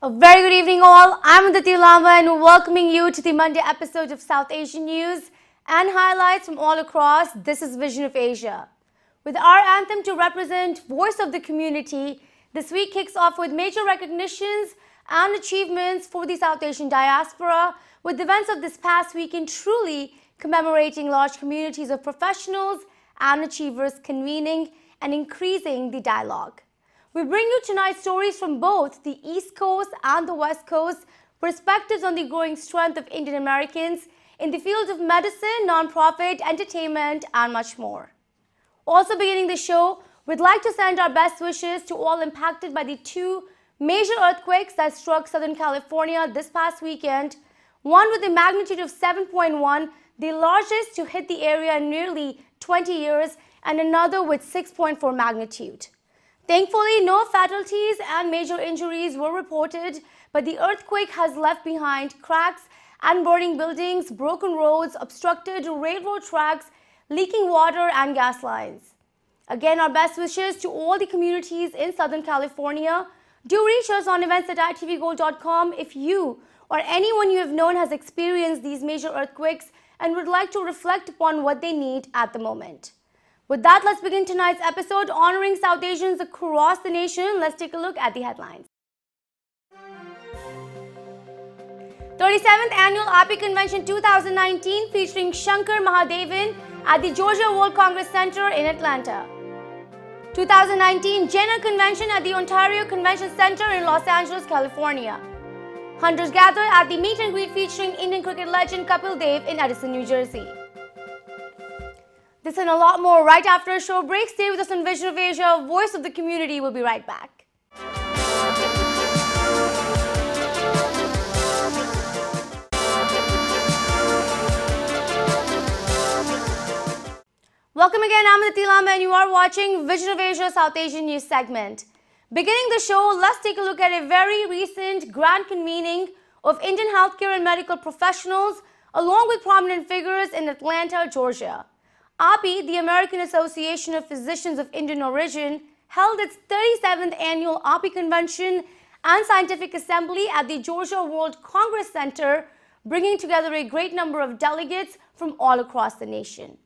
A very good evening all. I'm Aditi Lamba and welcoming you to the Monday episode of South Asian News and highlights from all across. This is Vision of Asia. With our anthem to represent voice of the community, this week kicks off with major recognitions and achievements for the South Asian diaspora, with events of this past weekend truly commemorating large communities of professionals and achievers convening and increasing the dialogue. We bring you tonight stories from both the East Coast and the West Coast, perspectives on the growing strength of Indian Americans in the fields of medicine, non-profit, entertainment, and much more. Also beginning the show, we'd like to send our best wishes to all impacted by the two major earthquakes that struck Southern California this past weekend, one with a magnitude of 7.1, the largest to hit the area in nearly 20 years, and another with 6.4 magnitude. Thankfully, no fatalities and major injuries were reported, but the earthquake has left behind cracks and burning buildings, broken roads, obstructed railroad tracks, leaking water and gas lines. Again, our best wishes to all the communities in Southern California. Do reach us on events@itvgold.com if you or anyone you have known has experienced these major earthquakes and would like to reflect upon what they need at the moment. With that, let's begin tonight's episode honoring South Asians across the nation. Let's take a look at the headlines. 37th Annual AAPI Convention 2019 featuring Shankar Mahadevan at the Georgia World Congress Center in Atlanta. 2019 JAINA Convention at the Ontario Convention Center in Los Angeles, California. Hunters gathered at the meet and greet featuring Indian cricket legend Kapil in Edison, New Jersey. This and a lot more right after a short break. Stay with us on Vision of Asia, Voice of the Community. We'll be right back. Welcome again, I'm Aditi Lamba and you are watching Vision of Asia South Asian News segment. Beginning the show, let's take a look at a very recent grand convening of Indian healthcare and medical professionals along with prominent figures in Atlanta, Georgia. AAPI, the American Association of Physicians of Indian Origin, held its 37th Annual AAPI Convention and Scientific Assembly at the Georgia World Congress Center, bringing together a great number of delegates from all across the nation.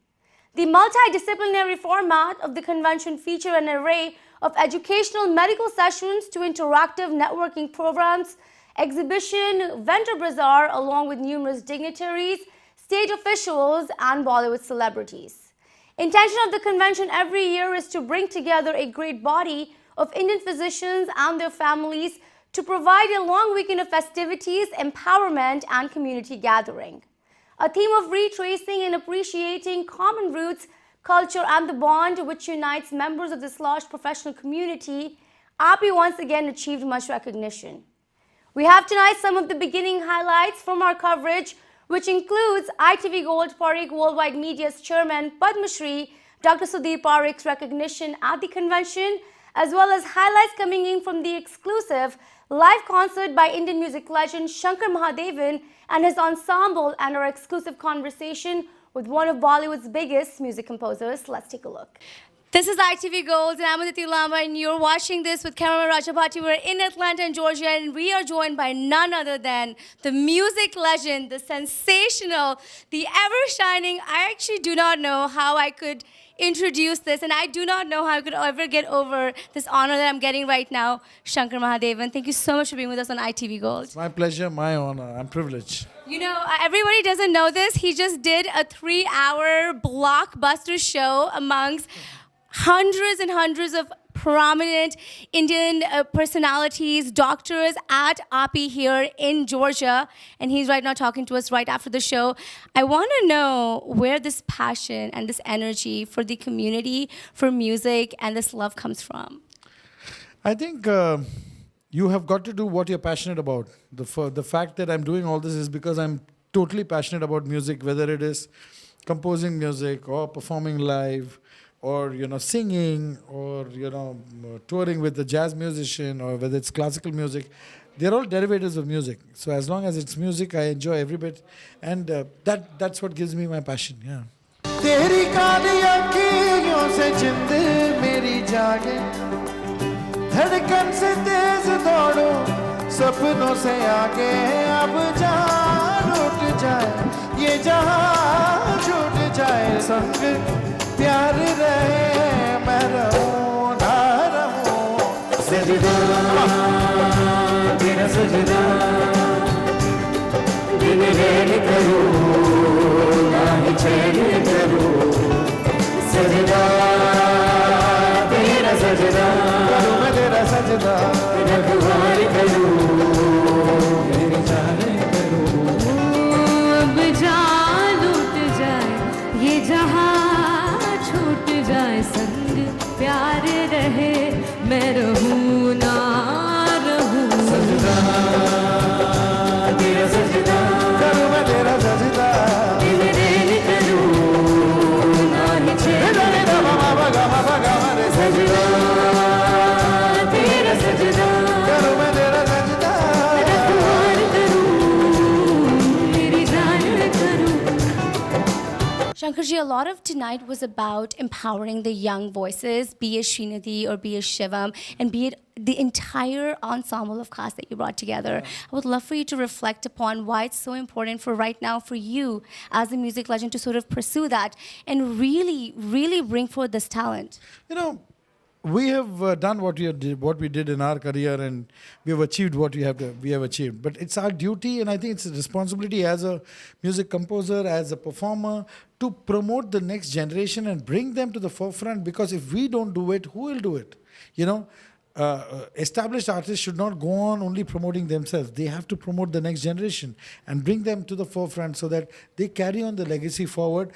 The multidisciplinary format of the convention featured an array of educational medical sessions to interactive networking programs, exhibition, vendor bazaar, along with numerous dignitaries, state officials, and Bollywood celebrities. Intention of the convention every year is to bring together a great body of Indian physicians and their families to provide a long weekend of festivities, empowerment, and community gathering. A theme of retracing and appreciating common roots, culture, and the bond which unites members of this large professional community, AAPI once again achieved much recognition. We have tonight some of the beginning highlights from our coverage, which includes ITV Gold Parikh Worldwide Media's chairman Padma Shri, Dr. Sudhir Parikh's recognition at the convention, as well as highlights coming in from the exclusive live concert by Indian music legend Shankar Mahadevan and his ensemble, and our exclusive conversation with one of Bollywood's biggest music composers. Let's take a look. This is ITV Gold and I'm Aditi Lamba and you're watching this with cameraman Rajabhati. We're in Atlanta in Georgia and we are joined by none other than the music legend, the sensational, the ever-shining. I actually do not know how I could introduce this and I do not know how I could ever get over this honor that I'm getting right now, Shankar Mahadevan. Thank you so much for being with us on ITV Gold. It's my pleasure, my honor. I'm privileged. You know, everybody doesn't know this. He just did a 3-hour blockbuster show amongst hundreds and hundreds of prominent Indian personalities, doctors at AAPI here in Georgia. And he's right now talking to us right after the show. I want to know where this passion and this energy for the community, for music, and this love comes from. I think you have got to do what you're passionate about. The fact that I'm doing all this is because I'm totally passionate about music, whether it is composing music or performing live, or singing, or touring with a jazz musician, or whether it's classical music. They're all derivatives of music. So as long as it's music, I enjoy every bit, and that's what gives me my passion. Yeah. तेरी काली आँखों से जिंद मेरी जागे, धड़कन से तेज दौड़ो, सपनों से आगे अब जान उठ जाए, ये जहां छूट जाए, संग प्यार रहे, मैं रहूं ना रहूं। सजदा तेरा सजदा, दिन रैन करूं ना ही चैन करूं। सजदा तेरा सजदा, करूं मैं तेरा सजदा, रखवाली करूं मेरी जान करूं। अब जान उठ जाए, ये जहां छूट जाए, संग प्यार रहे, मैं रहूं ना रहूं। सजदा तेरा सजदा, करूं मैं तेरा सजदा, दिन रैन करूं ना ही चैन सजदा तेरा सजदा, करूं मैं तेरा सजदा, रखवाली करूं मेरी जान करूं। Shankar ji, a lot of tonight was about empowering the young voices, be it Srinidhi or be it Shivam, and be it the entire ensemble of cast that you brought together. I would love for you to reflect upon why it's so important for right now for you as a music legend to sort of pursue that and really, really bring forth this talent. You know, we have done what we did in our career, and we have achieved what we have achieved. But it's our duty, and I think it's a responsibility as a music composer, as a performer, to promote the next generation and bring them to the forefront. Because if we don't do it, who will do it? You know, established artists should not go on only promoting themselves. They have to promote the next generation and bring them to the forefront so that they carry on the legacy forward,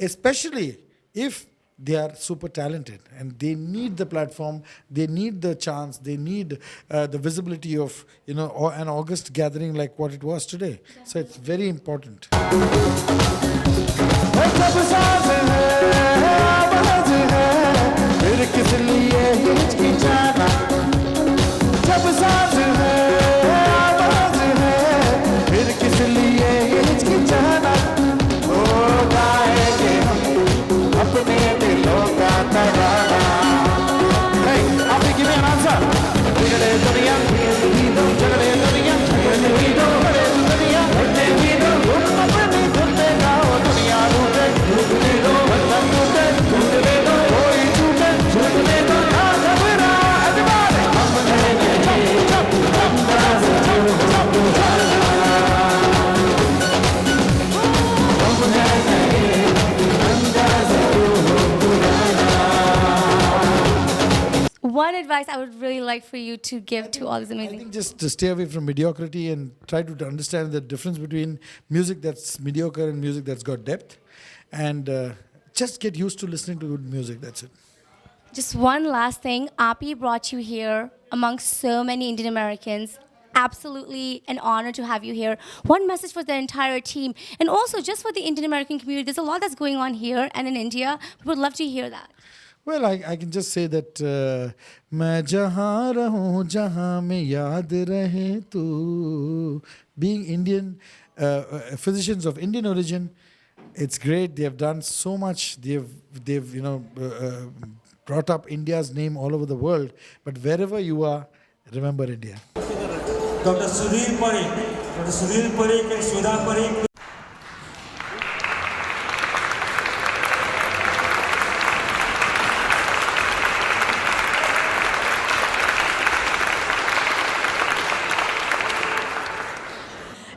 especially if they are super talented and they need the platform, they need the chance, they need the visibility of, you know, an August gathering like what it was today. So it's very important. जब साज है आवाज है, फिर किस लिए हिचकिचाना। जब साज है आवाज है, फिर किस लिए हिचकिचाना। ओ गाएंगे हम अपने दिलों का तराना। Hey, आप ही give me an answer. बिगड़े दुनिया, झगड़े दुनिया, झगड़े भी दो, बड़े दुनिया, बड़े भी दो, तुम अपनी धुन में गाओ, दुनिया लूटे, लूटने दो, बंधन टूटे, टूटने दो, कोई टूटे, छूटने दो, ना घबरा, अजमाने, हम हैं ये, चप, चप, अंदाज़ जो हो पुराना। हम हैं ये, अंदाज़ जो हो पुराना। One advice I would really like for you to give to all these I amazing... think just to stay away from mediocrity and try to understand the difference between music that's mediocre and music that's got depth. And just get used to listening to good music, that's it. Just one last thing. AAPI brought you here amongst so many Indian Americans. Absolutely an honor to have you here. One message for the entire team, and also just for the Indian American community. There's a lot that's going on here and in India. We would love to hear that. Well, I can just say that मैं जहाँ रहूँ जहाँ में याद रहे तू. Being Indian, physicians of Indian origin, it's great. They have done so much. They've you know brought up India's name all over the world. But wherever you are, remember India. Dr. Sudhir Parikh and Sudha Parikh.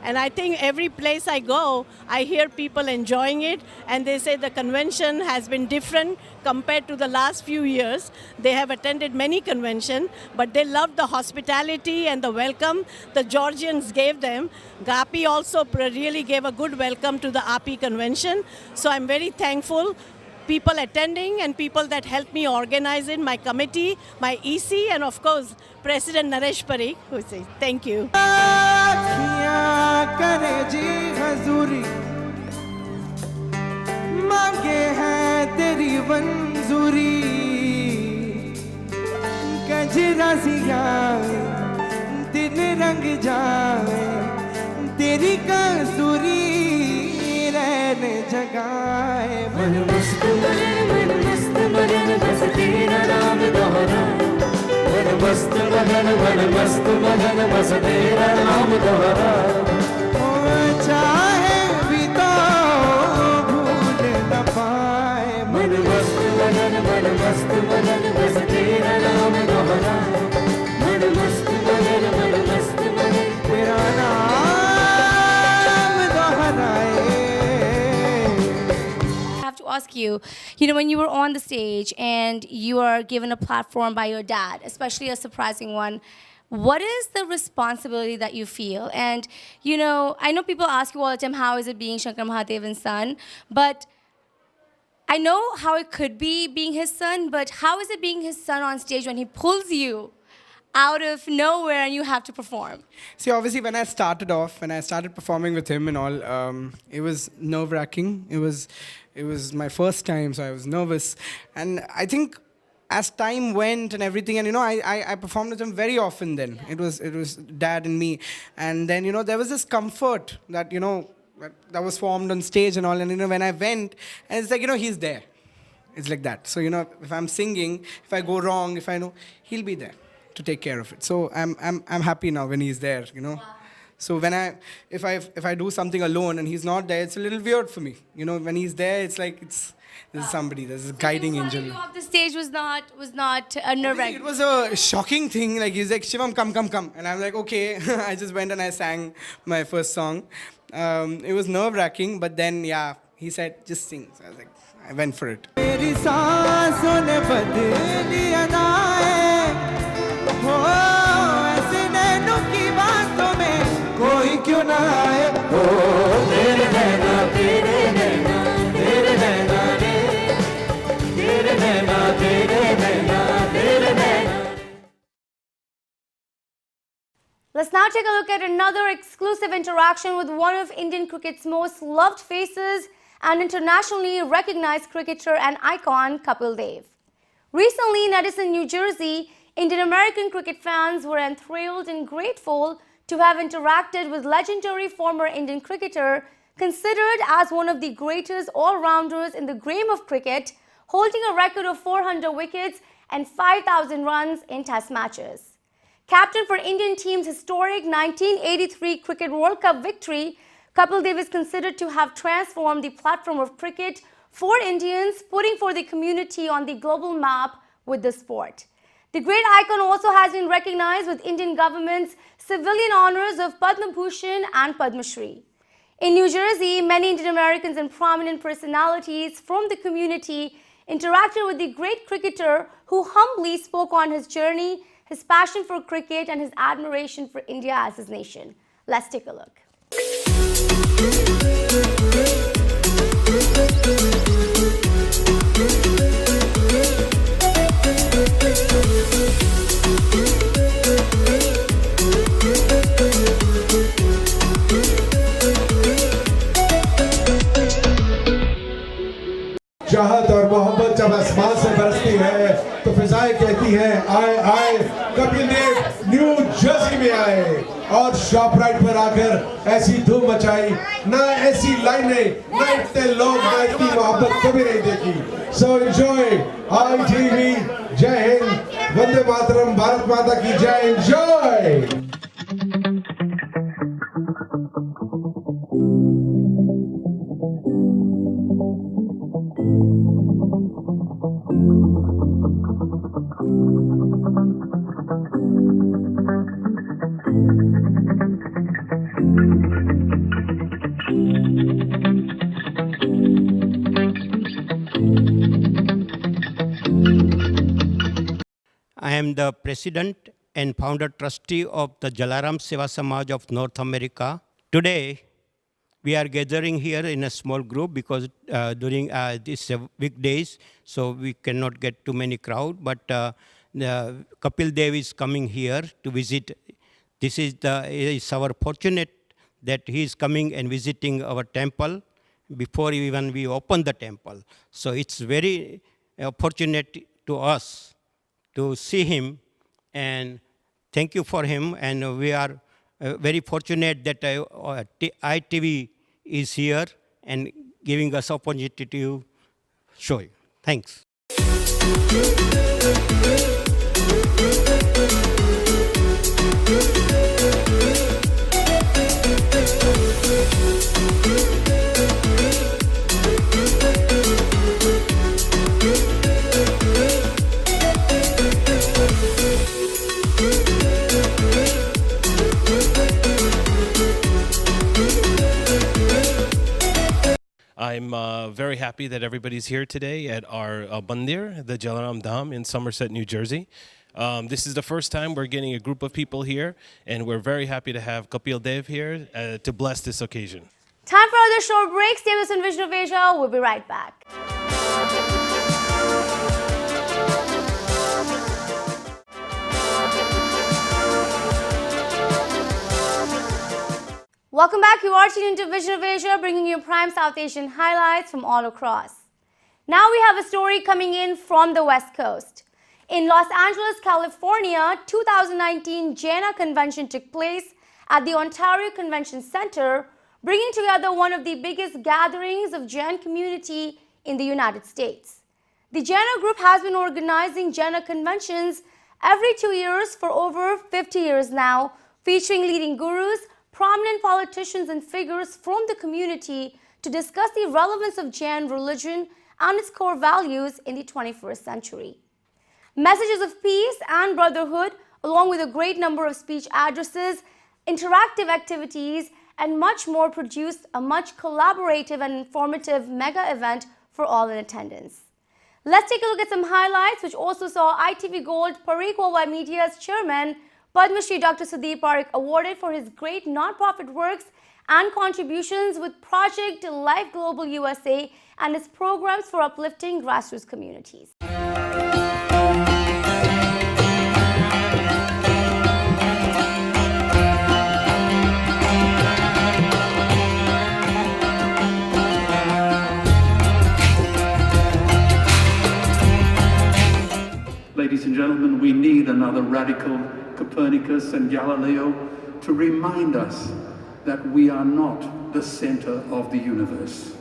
And I think every place I go, I hear people enjoying it, and they say the convention has been different compared to the last few years. They have attended many conventions, but they loved the hospitality and the welcome the Georgians gave them. AAPI also really gave a good welcome to the AAPI convention. So I'm very thankful. People attending and people that helped me organize it, my committee, my EC, and of course, President Naresh Parikh, who says thank you. करे जी हजूरी, मांगे है तेरी मंजूरी, गजरा सियाए दिन रंग जाए, तेरी कसूरी रहने जगाए। मन मस्त मगन बस तेरा नाम दोहराए, मन मस्त मगन मन मस्त मगन बस तेरा नाम दोहरा चाहे भी तो भूल न पाए मन मस्त मगन बस तेरा नाम दोहरा मन मस्त मगन तेरा नाम दोहराए. I have to ask you, when you were on the stage and you are given a platform by your dad, especially a surprising one, what is the responsibility that you feel? And, I know people ask you all the time, how is it being Shankar Mahadevan's son? But I know how it could be being his son, but how is it being his son on stage when he pulls you out of nowhere and you have to perform? See, obviously, when I started performing with him and all, it was nerve-wracking. It was my first time, so I was nervous. And I think as time went and everything, and I performed with him very often then. It was Dad and me. And then, there was this comfort that, that was formed on stage and all. And, when I went, and it's like, he's there. It's like that. So, if I'm singing, if I go wrong, if I know, he'll be there to take care of it. So I'm happy now when he's there, Wow. So if I do something alone and he's not there, it's a little weird for me. When he's there, it's like there's somebody, there's a guiding angel. You off the stage was not a nerve-wracking. It was a shocking thing. Like he's like, Shivam, come. And I'm like, okay. I just went and I sang my first song. It was nerve-wracking, but then he said, just sing. So I was like, I went for it. कोई क्यों ना आए हो तेरे नैना तेरे नैना तेरे नैना रे तेरे नैना तेरे नैना तेरे नैना. Let's now take a look at another exclusive interaction with one of Indian cricket's most loved faces and internationally recognized cricketer and icon, Kapil Dev. Recently in Edison, New Jersey, Indian-American cricket fans were enthralled and grateful to have interacted with legendary former Indian cricketer, considered as one of the greatest all-rounders in the game of cricket, holding a record of 400 wickets and 5,000 runs in test matches. Captain for Indian team's historic 1983 Cricket World Cup victory, Kapil Dev is considered to have transformed the platform of cricket for Indians, putting for the community on the global map with the sport. The great icon also has been recognized with Indian government's civilian honors of Padma Bhushan and Padma Shri. In New Jersey, many Indian Americans and prominent personalities from the community interacted with the great cricketer who humbly spoke on his journey, his passion for cricket, and his admiration for India as his nation. Let's take a look. चाहत और मोहब्बत जब आसमान से बरसती है तो फिजाएं कहती हैं आए आए. कपिल देव न्यू जर्सी में आए और शॉप राइट पर आकर ऐसी धूम मचाई. ना ऐसी लाइनें, ना इतने लोग, ना इतनी मोहब्बत कभी नहीं देखी. So enjoy ITV. जय हिंद, वंदे मातरम, भारत माता की जय. Enjoy. I am the president and founder trustee of the Jalaram Seva Samaj of North America. Today, we are gathering here in a small group because during these weekdays, so we cannot get too many crowd. But Kapil Dev is coming here to visit. This is our fortunate that he is coming and visiting our temple before even we open the temple. So it's very fortunate to us to see him, and thank you for him. And we are very fortunate that ITV is here and giving us opportunity to show you. Thanks. I'm very happy that everybody's here today at our Mandir, the Jalaram Dham in Somerset, New Jersey. This is the first time we're getting a group of people here, and we're very happy to have Kapil Dev here to bless this occasion. Time for another short break. Stay with us in Vision of Asia. We'll be right back. Welcome back. You are tuned into Vision of Asia, bringing you prime South Asian highlights from all across. Now we have a story coming in from the West Coast. In Los Angeles, California, 2019 JAINA convention took place at the Ontario Convention Center, bringing together one of the biggest gatherings of Jain community in the United States. The JAINA group has been organizing JAINA conventions every 2 years for over 50 years now, featuring leading gurus, prominent politicians and figures from the community to discuss the relevance of Jain religion and its core values in the 21st century. Messages of peace and brotherhood, along with a great number of speech addresses, interactive activities, and much more produced a much collaborative and informative mega event for all in attendance. Let's take a look at some highlights which also saw ITV Gold Parikh Worldwide Media's chairman Padma Shri Dr. Sudeep Parikh awarded for his great non-profit works and contributions with Project Life Global USA and its programs for uplifting grassroots communities. Ladies and gentlemen, we need another radical Copernicus and Galileo to remind us that we are not the center of the universe.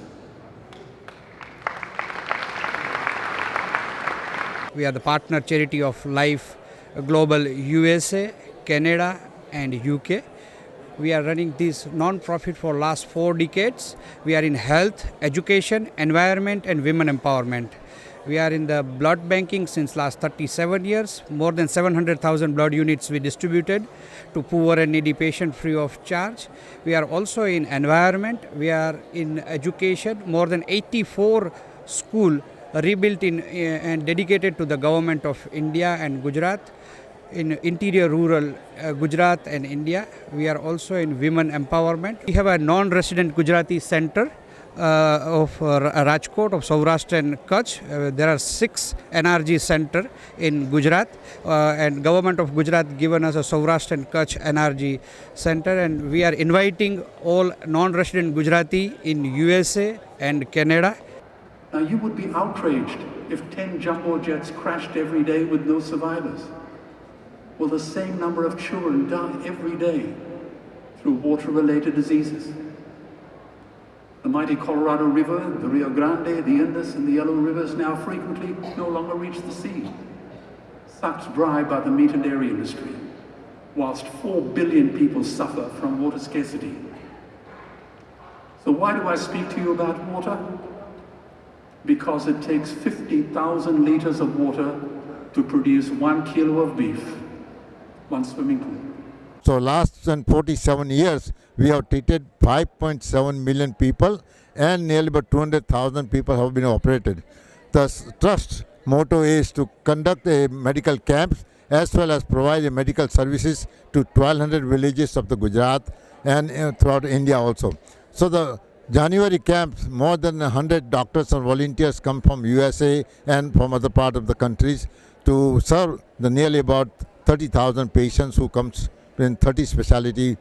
We are the partner charity of Life Global USA, Canada and UK. We are running this non-profit for last 4 decades. We are in health, education, environment and women empowerment. We are in the blood banking since last 37 years. More than 700,000 blood units we distributed to poor and needy patients free of charge. We are also in environment. We are in education. More than 84 schools rebuilt in and dedicated to the government of India and Gujarat. In interior rural Gujarat and India. We are also in women empowerment. We have a non-resident Gujarati center of Rajkot, of Saurashtra and Kutch. There are 6 NRG center in Gujarat and government of Gujarat given us a Saurashtra and Kutch NRG center, and we are inviting all non-resident Gujarati in USA and Canada. Now you would be outraged if 10 jumbo jets crashed every day with no survivors. Well, the same number of children die every day through water-related diseases. The mighty Colorado River, the Rio Grande, the Indus and the Yellow Rivers now frequently no longer reach the sea, sucked dry by the meat and dairy industry, whilst 4 billion people suffer from water scarcity. So why do I speak to you about water? Because it takes 50,000 liters of water to produce 1 kilo of beef, 1 swimming pool. So last 47 years, we have treated 5.7 million people and nearly about 200,000 people have been operated. The trust motto is to conduct a medical camps as well as provide medical services to 1,200 villages of the Gujarat and throughout India also. So the January camps, more than 100 doctors and volunteers come from USA and from other parts of the countries to serve the nearly about 30,000 patients who comes in 30 specialty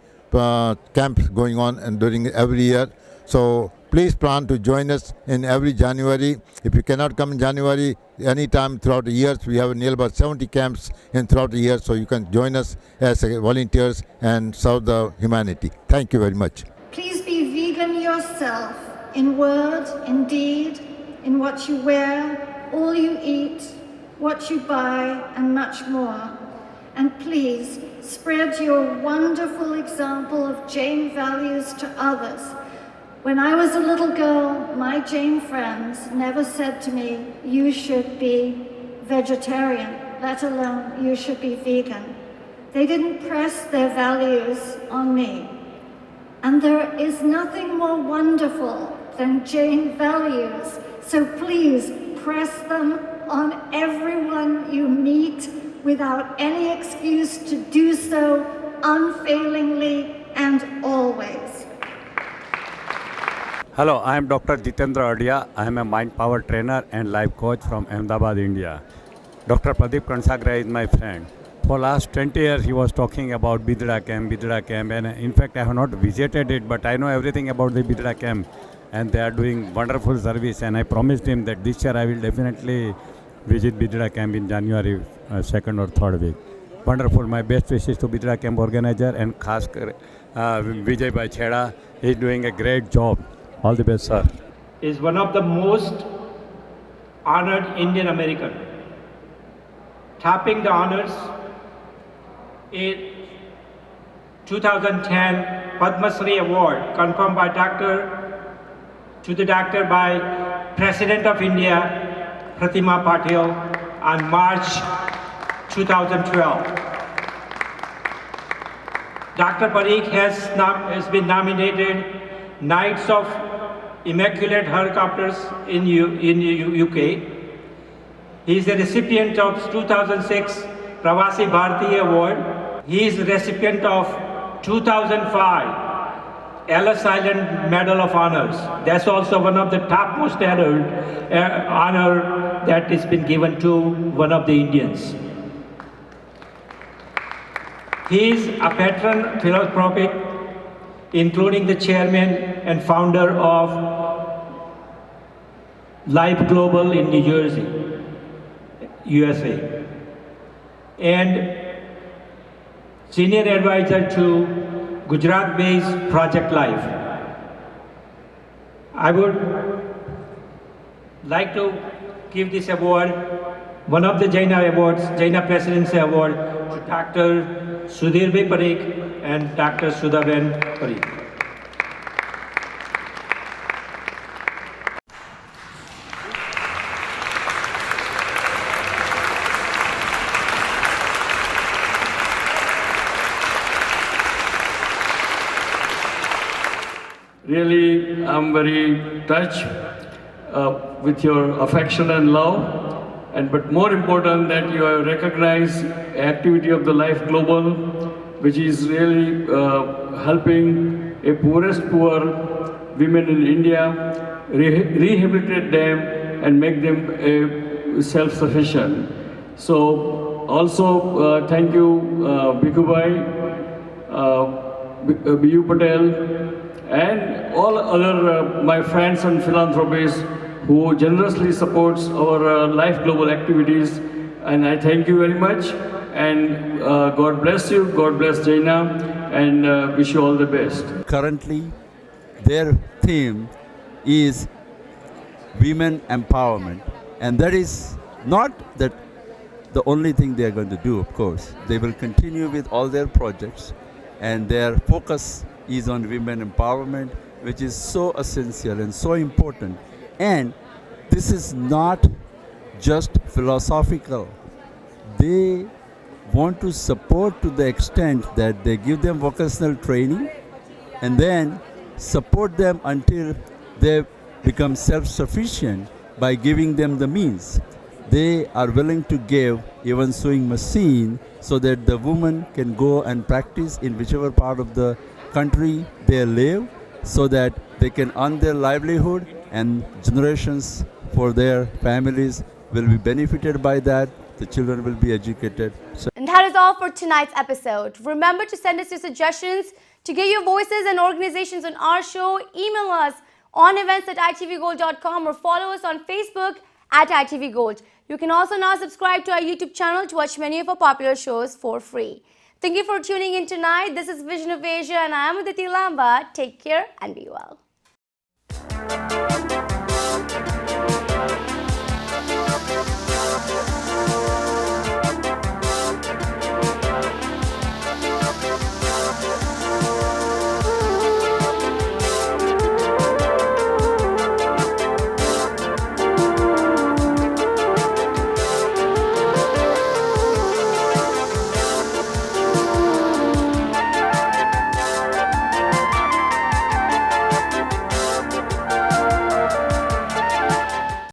camps going on and during every year. So please plan to join us in every January. If you cannot come in January, anytime throughout the years, we have nearly about 70 camps in throughout the year, so you can join us as volunteers and serve the humanity. Thank you very much. Please be vegan yourself, in word, in deed, in what you wear, all you eat, what you buy, and much more. And please spread your wonderful example of Jain values to others. When I was a little girl, my Jain friends never said to me, you should be vegetarian, let alone you should be vegan. They didn't press their values on me. And there is nothing more wonderful and Jain values. So please press them on everyone you meet without any excuse to do so unfailingly and always. Hello, I am Dr. Jitendra Adia. I am a mind power trainer and life coach from Ahmedabad, India. Dr. Pradeep Kansagra is my friend. For last 20 years, he was talking about Bidra camp, and in fact, I have not visited it, but I know everything about the Bidra camp, and they are doing wonderful service, and I promised him that this year I will definitely visit Bidra camp in January 2nd or 3rd week. Wonderful. My best wishes to Bidra camp organizer and Khaskar Vijay Bhai Chheda. He is doing a great job. All the best, sir. Is one of the most honored Indian American, topping the honors in 2010 Padma Shri Award confirmed by President of India Pratima Patil on March 2012. Dr. Parikh has been nominated Knights of Immaculate Helicopters in UK. He is the recipient of 2006 Pravasi Bharatiya Award. He is the recipient of 2005 Ellis Island Medal of Honors. That's also one of the topmost honor that has been given to one of the Indians. He is a patron philanthropic, including the chairman and founder of Life Global in New Jersey, USA, and senior advisor to Gujarat-based Project Life. I would like to give this award, one of the JAINA awards, JAINA Presidency Award, to Dr. Sudhir Parikh and Dr. Sudhaben Parikh. Really, I'm very touched with your affection and love, but more important that you have recognized activity of the Life Global, which is really helping a poorest poor women in India, rehabilitate them and make them self-sufficient. So also thank you Bhikkhu Bhai, B.U. Patel, and all other my friends and philanthropists who generously supports our Life Global activities, and I thank you very much, and God bless you, God bless JAINA, and wish you all the best. Currently, their theme is women empowerment, and that is not that the only thing they are going to do, of course. They will continue with all their projects, and their focus is on women empowerment, which is so essential and so important. And this is not just philosophical. They want to support to the extent that they give them vocational training and then support them until they become self-sufficient by giving them the means. They are willing to give even sewing machine so that the woman can go and practice in whichever part of the country they live, so that they can earn their livelihood, and generations for their families will be benefited by that. The children will be educated. And that is all for tonight's episode. Remember to send us your suggestions to get your voices and organizations on our show. Email us on events@itvgold.com or follow us on Facebook @itvgold. You can also now subscribe to our YouTube channel to watch many of our popular shows for free. Thank you for tuning in tonight. This is Vision of Asia and I am Aditi Lamba. Take care and be well.